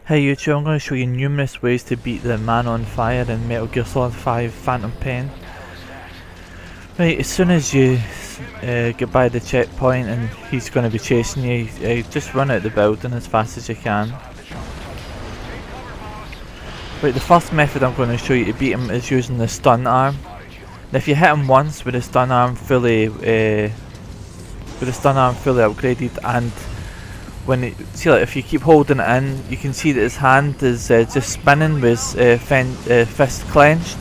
Hey YouTube, I'm going to show you numerous ways to beat the man on fire in Metal Gear Solid 5 Phantom Pain. Right, as soon as you get by the checkpoint and he's going to be chasing you, just run out the building as fast as you can. Right, the first method I'm going to show you to beat him is using the stun arm. Now if you hit him once with the stun arm fully upgraded, and when if you keep holding it in, you can see that his hand is just spinning with his fist clenched.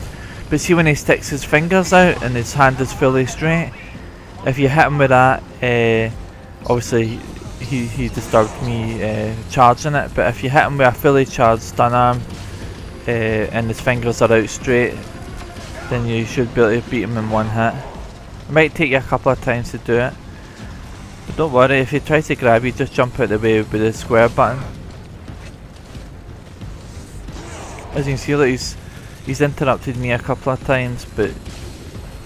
But see when he sticks his fingers out and his hand is fully straight, if you hit him with that, obviously he disturbed me charging it, but if you hit him with a fully charged stun arm and his fingers are out straight, then you should be able to beat him in one hit. It might take you a couple of times to do it, but don't worry, if he tries to grab you, just jump out the way with the square button. As you can see, look, he's interrupted me a couple of times, but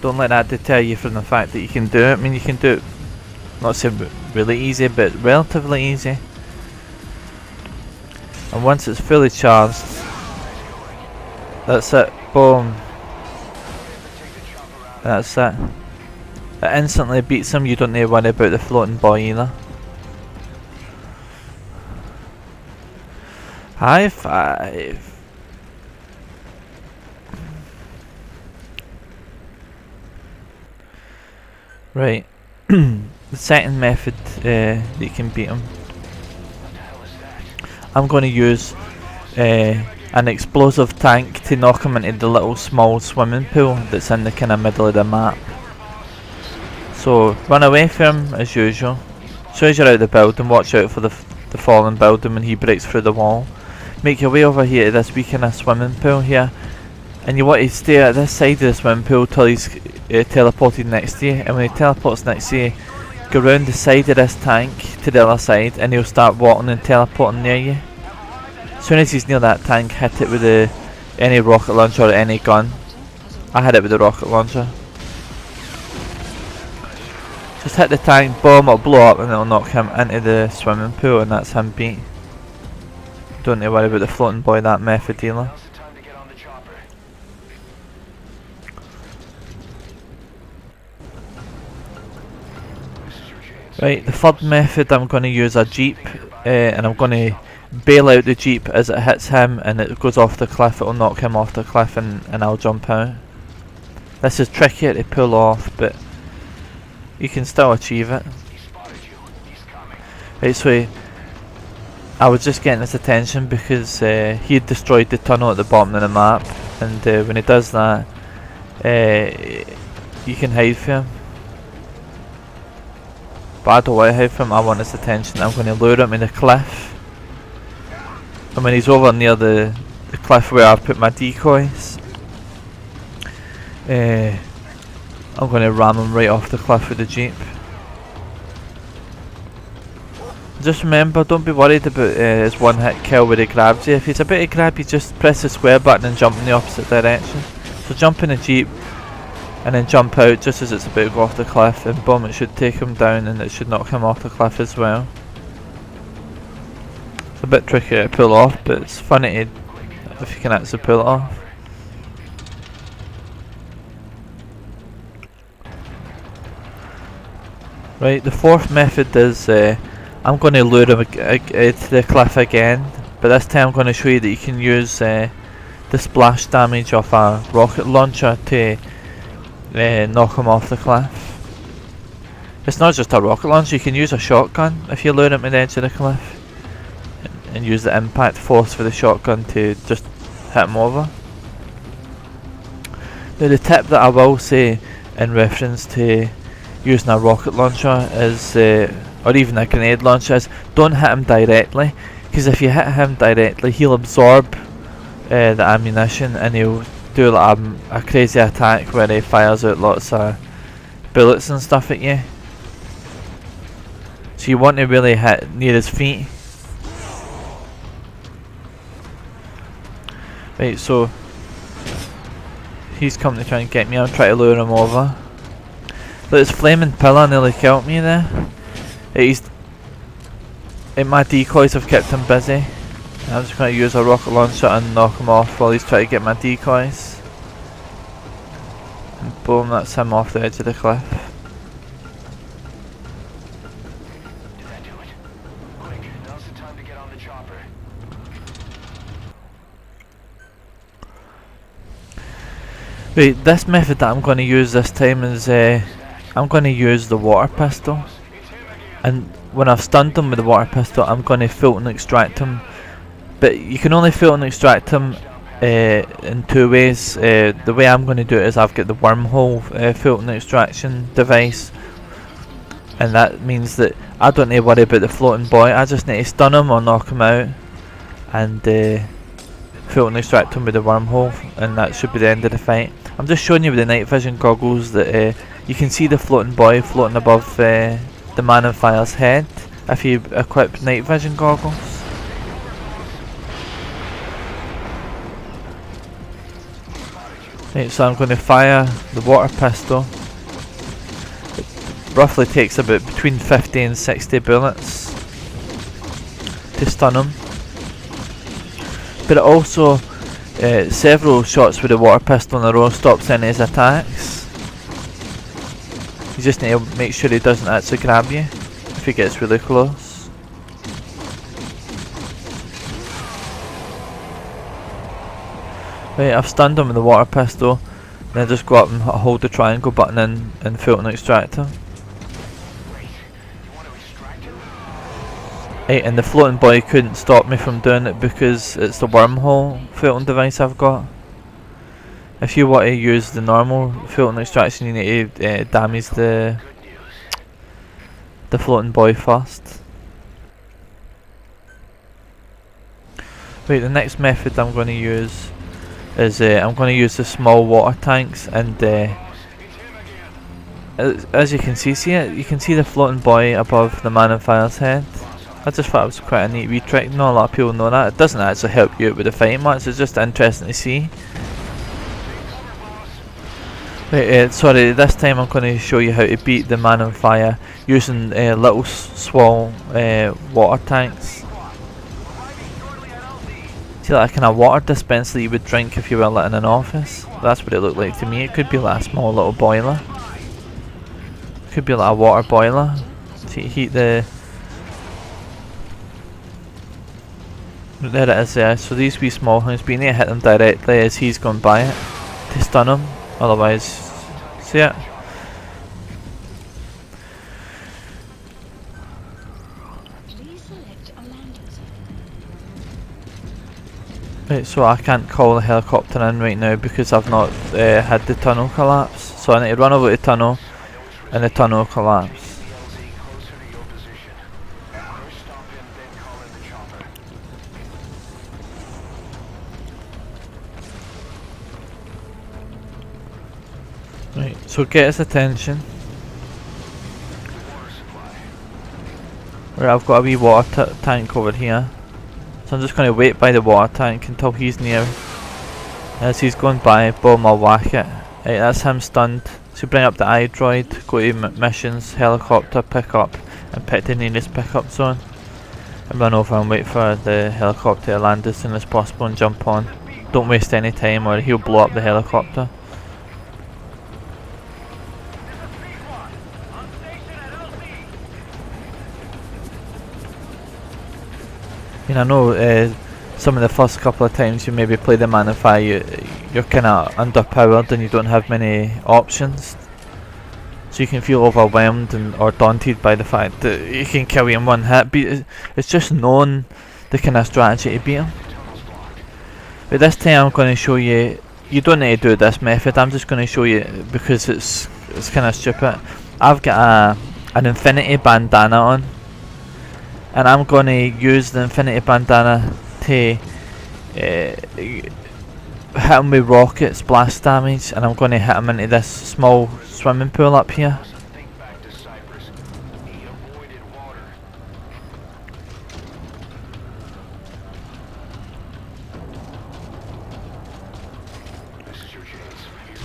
don't let that deter you from the fact that you can do it. I mean, you can do it, not say really easy, but relatively easy. And once it's fully charged, that's it, boom. That's it. It instantly beats him, you don't need to worry about the floating boy either. High five. Right, the second method that you can beat him, I'm going to use an explosive tank to knock him into the little small swimming pool that's in the kind of middle of the map. So run away from him as usual. As soon as you're out of the building, watch out for the fallen building when he breaks through the wall. Make your way over here to this wee kind of swimming pool here, and you want to stay at this side of the swimming pool till he's teleported next to you. And when he teleports next to you, go round the side of this tank to the other side, and he'll start walking and teleporting near you. As soon as he's near that tank, hit it with any rocket launcher or any gun. I hit it with the rocket launcher. Just hit the tank, boom, it'll blow up and it'll knock him into the swimming pool, and that's him beat. Don't need to worry about the floating boy that method either. Right, the third method, I'm going to use a jeep, and I'm going to bail out the jeep as it hits him and it goes off the cliff. It'll knock him off the cliff and I'll jump out. This is trickier to pull off, but you can still achieve it. Right, so I was just getting his attention because he had destroyed the tunnel at the bottom of the map, and when he does that, you can hide from him. But I don't want to hide from him, I want his attention. I'm going to lure him in the cliff, and when he's over near the cliff where I've put my decoys, I'm going to ram him right off the cliff with the jeep. Just remember, don't be worried about his one hit kill where he grabs you. If he's about to grab you, just press the square button and jump in the opposite direction. So jump in the jeep and then jump out just as it's about to go off the cliff, and boom, it should take him down and it should knock him off the cliff as well. It's a bit tricky to pull off, but it's funny if you can actually pull it off. Right, the fourth method is I'm going to lure him to the cliff again, but this time I'm going to show you that you can use the splash damage of a rocket launcher to knock him off the cliff. It's not just a rocket launcher, you can use a shotgun if you lure him to the edge of the cliff, and use the impact force for the shotgun to just hit him over. Now the tip that I will say in reference to using a rocket launcher is, or even a grenade launcher, is don't hit him directly, because if you hit him directly he'll absorb the ammunition and he'll do like a crazy attack where he fires out lots of bullets and stuff at you. So you want to really hit near his feet. Right, so he's coming to try and get me. I'm trying to lure him over. Look, his flaming pillar nearly killed me there. My decoys have kept him busy. I'm just going to use a rocket launcher and knock him off while he's trying to get my decoys. And boom, that's him off the edge of the cliff. Did that do it? Quick, now's the time to get on the chopper. Right, this method that I'm going to use this time is I'm going to use the water pistol. And when I've stunned him with the water pistol, I'm going to Fulton extract him. But you can only Fulton extract him in two ways. The way I'm going to do it is I've got the wormhole Fulton extraction device, and that means that I don't need to worry about the floating boy. I just need to stun him or knock him out and Fulton extract him with the wormhole, and that should be the end of the fight. I'm just showing you with the night vision goggles that you can see the floating boy floating above the man on fire's head if you equip night vision goggles. Right, so I'm going to fire the water pistol. It roughly takes about between 50 and 60 bullets to stun him. But it also, several shots with the water pistol in a row stops any of his attacks. You just need to make sure he doesn't actually grab you if he gets really close. Right, I've stunned him with the water pistol, then just go up and hold the triangle button in and Fulton extract him. Right, and the floating boy couldn't stop me from doing it because it's the wormhole Fulton device I've got. If you want to use the normal Fulton extraction, you need to damage the floating boy first. Right, the next method I'm going to use is I'm going to use the small water tanks, and as you can see it, you can see the floating boy above the man on fire's head. I just thought it was quite a neat wee trick. Not a lot of people know that. It doesn't actually help you out with the fight much, it's just interesting to see. Right, sorry, this time I'm going to show you how to beat the man on fire using little small water tanks. See, like a kind of water dispenser that you would drink if you were lit in an office. That's what it looked like to me. It could be like a small little boiler. It could be like a water boiler to heat the... There it is there. So these wee small things, but you need to hit them directly as he's going by it to stun him. Otherwise, see it? Right, so I can't call the helicopter in right now because I've not had the tunnel collapse. So I need to run over to the tunnel and the tunnel collapse. Right, so get his attention. Right, I've got a wee water tank over here. So I'm just going to wait by the water tank until he's near. As he's going by, boom, I'll whack it. Right, that's him stunned. So bring up the iDroid, go to missions, helicopter, pick up, and pick the nearest pickup zone. And run over and wait for the helicopter to land as soon as possible and jump on. Don't waste any time or he'll blow up the helicopter. I know some of the first couple of times you maybe play the man on fire, you're kind of underpowered and you don't have many options. So you can feel overwhelmed or daunted by the fact that you can kill you in one hit, but it's just knowing the kind of strategy to beat him. But this time I'm going to show you, you don't need to do this method, I'm just going to show you because it's kind of stupid. I've got an infinity bandana on. And I'm going to use the infinity bandana to hit him with rocket splash damage, and I'm going to hit him into this small swimming pool up here.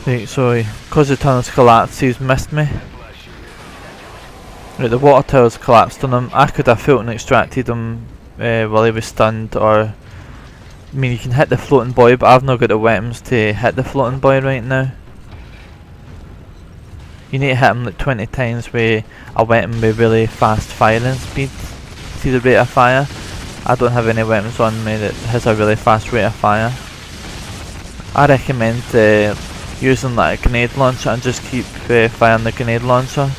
Right, so because the tunnel's collapsed, he's missed me. Right, the water tower's collapsed on him. I could have Fulton extracted him while he was stunned, or I mean, you can hit the floating boy, but I've not got the weapons to hit the floating boy right now. You need to hit him like 20 times with a weapon with really fast firing speed. See the rate of fire? I don't have any weapons on me that has a really fast rate of fire. I recommend using like a grenade launcher and just keep firing the grenade launcher.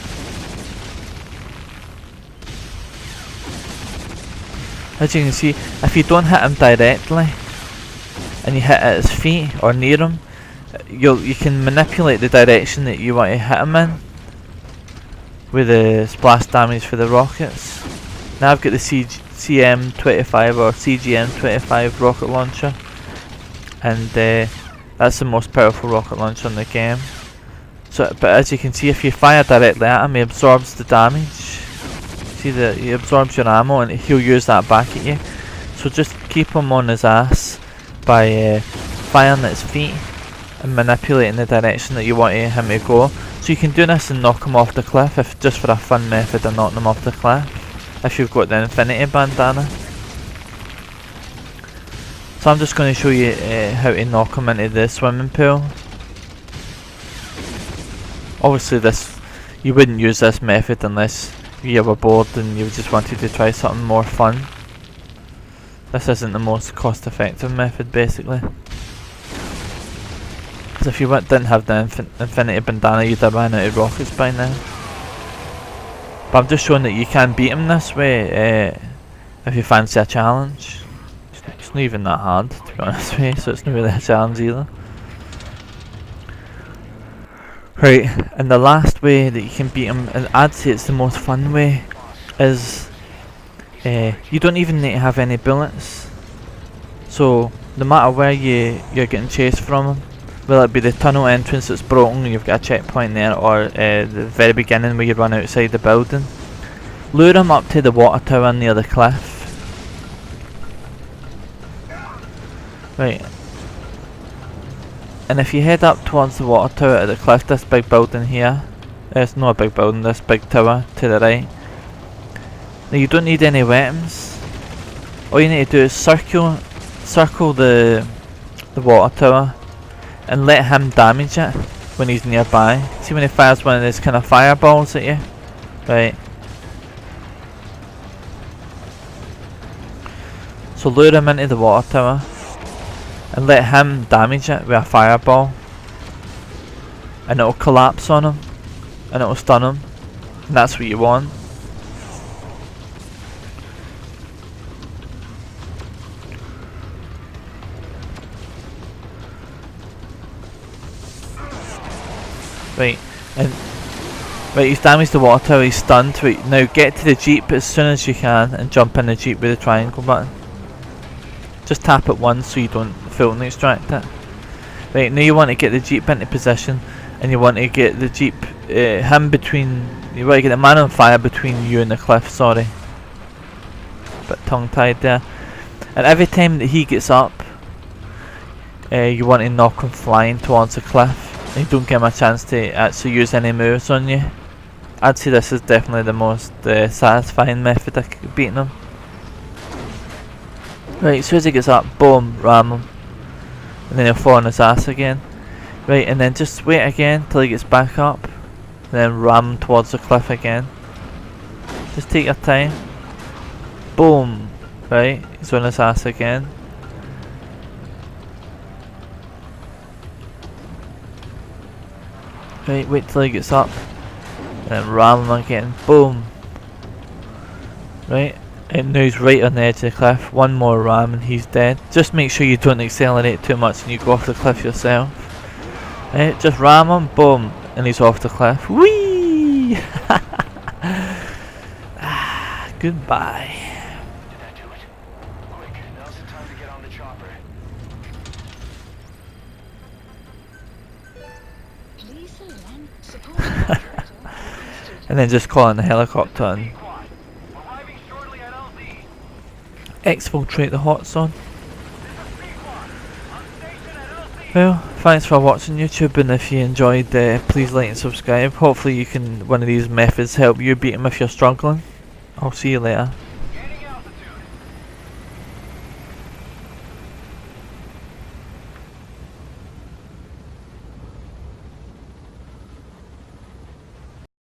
As you can see, if you don't hit him directly and you hit at his feet or near him, you can manipulate the direction that you want to hit him in with the splash damage for the rockets. Now I've got the CM25 or CGM25 rocket launcher, and that's the most powerful rocket launcher in the game. So, but as you can see, if you fire directly at him, he absorbs the damage. See that he absorbs your ammo and he'll use that back at you. So just keep him on his ass by firing at his feet and manipulating the direction that you want him to go. So you can do this and knock him off the cliff, if just for a fun method of knocking him off the cliff, if you've got the infinity bandana. So I'm just going to show you how to knock him into the swimming pool. Obviously you wouldn't use this method unless you were bored and you just wanted to try something more fun. This isn't the most cost effective method basically. Because if you didn't have the infinity bandana, you'd have ran out of rockets by now. But I'm just showing that you can beat him this way if you fancy a challenge. It's not even that hard, to be honest with you, so it's not really a challenge either. Right, and the last way that you can beat him, and I'd say it's the most fun way, is you don't even need to have any bullets. So no matter where you're getting chased from him, whether it be the tunnel entrance that's broken and you've got a checkpoint there, or the very beginning where you run outside the building, lure him up to the water tower near the cliff. Right. And if you head up towards the water tower at the cliff, this big building here, it's not a big building, this big tower to the right. Now you don't need any weapons. All you need to do is circle the water tower and let him damage it when he's nearby. See when he fires one of these kind of fireballs at you? Right. So lure him into the water tower and let him damage it with a fireball, and it'll collapse on him and it'll stun him, and that's what you want. Right, he's damaged the water tower, he's stunned. Right, now get to the jeep as soon as you can and jump in the jeep with the triangle button. Just tap it once so you don't fully extract it. Right, now you want to get the jeep into position, and you want to get the jeep, you want to get the man on fire between you and the cliff, sorry. Bit tongue tied there. And every time that he gets up, you want to knock him flying towards the cliff, and you don't give him a chance to actually use any moves on you. I'd say this is definitely the most satisfying method of beating him. Right, as soon as he gets up, boom, ram him. And then he'll fall on his ass again. Right, and then just wait again till he gets back up. And then ram him towards the cliff again. Just take your time. Boom. Right, he's on his ass again. Right, wait till he gets up. And then ram him again. Boom. Right. And now he's right on the edge of the cliff. One more ram and he's dead. Just make sure you don't accelerate too much and you go off the cliff yourself. Right, just ram him, boom, and he's off the cliff. Whee! Goodbye. Did that do it? Quick, now's the time to get on the chopper. And then just call in the helicopter and exfiltrate the hot zone. Well, thanks for watching YouTube, and if you enjoyed, please like and subscribe. Hopefully one of these methods help you beat him if you're struggling. I'll see you later.